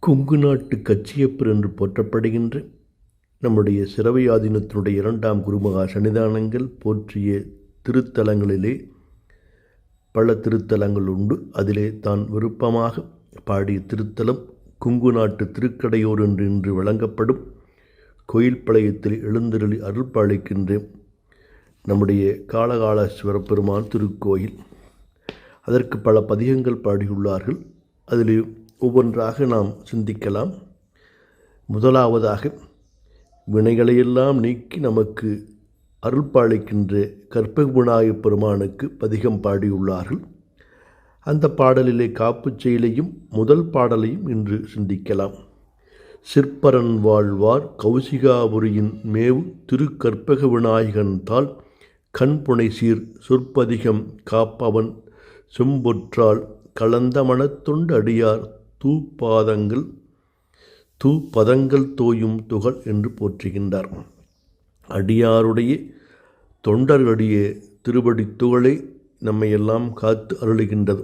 கொங்கு நாட்டு கச்சியப்பர் என்று போற்றப்படுகின்ற நம்முடைய சிரவையாதீனத்தினுடைய 2ஆம் குருமகா சன்னிதானங்கள் போற்றிய திருத்தலங்களிலே பல திருத்தலங்கள் உண்டு. அதிலே தான் விருப்பமாக பாடிய திருத்தலம் கொங்கு நாட்டு திருக்கடையூர் என்று இன்று வழங்கப்படும் கோயில்பாளையத்தில் எழுந்தருளி அருள்பாலிக்கின்ற நம்முடைய காளகாலீஸ்வர பெருமான் திருக்கோயில். அதற்கு பல பதிகங்கள் பாடியுள்ளார்கள். அதில் ஒவ்வொன்றாக நாம் சிந்திக்கலாம். முதலாவதாக வினைகளையெல்லாம் நீக்கி நமக்கு அருள்பாலிக்கின்ற கற்பக விநாயகப் பெருமானுக்கு பதிகம் பாடியுள்ளார்கள். அந்த பாடலிலே காப்புச் செயலையும் முதல் பாடலையும் இன்று சிந்திக்கலாம். சிற்பரன் வாழ்வார் கௌசிகாபுரியின் மேவு திருக்கற்பக விநாயகன் தாள் கண்புனை சீர் சொற்பதிகம் காப்பவன் செம்பொற்றால் கலந்த மனத்தொண்டு அடியார் தூப்பதங்கள் தோயும் துகள் என்று போற்றுகின்றார். அடியாருடைய தொண்டர்களுடைய திருவடி துகளே நம்மையெல்லாம் காத்து அருளுகின்றது.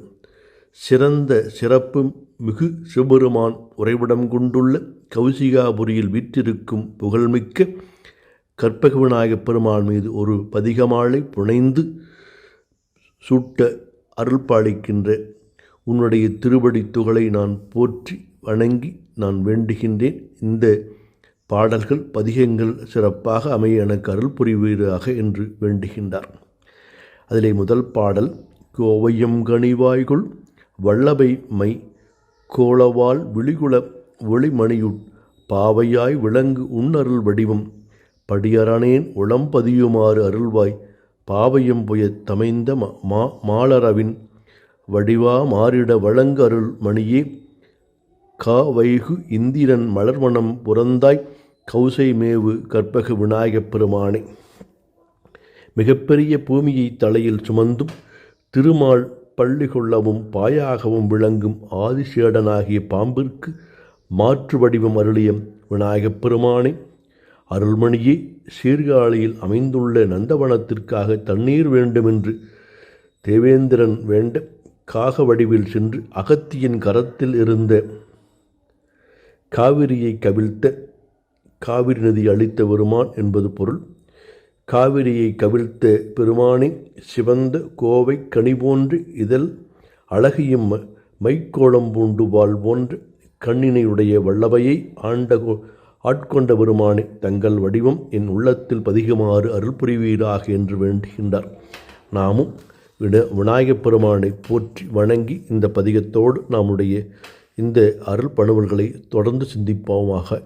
சிறந்த சிறப்பு மிகு சிவபெருமான் உறைவிடம் கொண்டுள்ள கௌசிகாபுரியில் வீற்றிருக்கும் புகழ்மிக்க கற்பக விநாயகப் பெருமான் மீது ஒரு பதிகமாலை புனைந்து சூட்ட அருள்பாலிக்கின்ற உன்னுடைய திருவடி துகளை நான் போற்றி வணங்கி நான் வேண்டுகின்றேன். இந்த பாடல்கள் பதிகங்கள் சிறப்பாக அமைய எனக்கு அருள் புரிவீராக என்று வேண்டுகின்றார். அதிலே முதல் பாடல் கோவையம் கனிவாய்குள் வல்லபை மை கோளவால் விழிகுல ஒளிமணியுட் பாவையாய் விளங்கு உன்னருள் வடிவம் படியரணேன் உளம்பதியுமாறு அருள்வாய் பாவையம் புயத் தமைந்த மாலரவின் வடிவா மாறிட வழங்கு அருள் மணியே காவைகு இந்திரன் மலர்மணம் புறந்தாய் கௌசை மேவு கற்பக விநாயகப் பெருமானே. மிகப்பெரிய பூமியை தலையில் சுமந்தும் திருமால் பள்ளி கொள்ளவும் பாயாகவும் விளங்கும் ஆதிசேடனாகிய பாம்பிற்கு மாற்று வடிவம் அருளிய விநாயகப் பெருமானே, அருள்மணியே, சீர்காழியில் அமைந்துள்ள நந்தவனத்திற்காக தண்ணீர் வேண்டுமென்று தேவேந்திரன் வேண்ட காக வடிவில் சென்று அகத்தியின் கரத்தில் இருந்த காவிரியை கவிழ்த்த காவிரி நதி அளித்த பெருமான் என்பது பொருள். காவிரியை கவிழ்த்த பெருமானே, சிவந்த கோவை கனி போன்று இதழ் அழகியும் மைக்கோளம் பூண்டு வாழ் போன்ற கண்ணினையுடைய வல்லவையை ஆட்கொண்ட பெருமானே, தங்கள் வடிவம் என் உள்ளத்தில் பதிகுமாறு அருள் புரிவீராக என்று வேண்டுகின்றார். நாமும் விநாயகப் பெருமானை போற்றி வணங்கி இந்த பதிகத்தோடு நம்முடைய இந்த அருள் பணுவல்களை தொடர்ந்து சிந்திப்போமாக.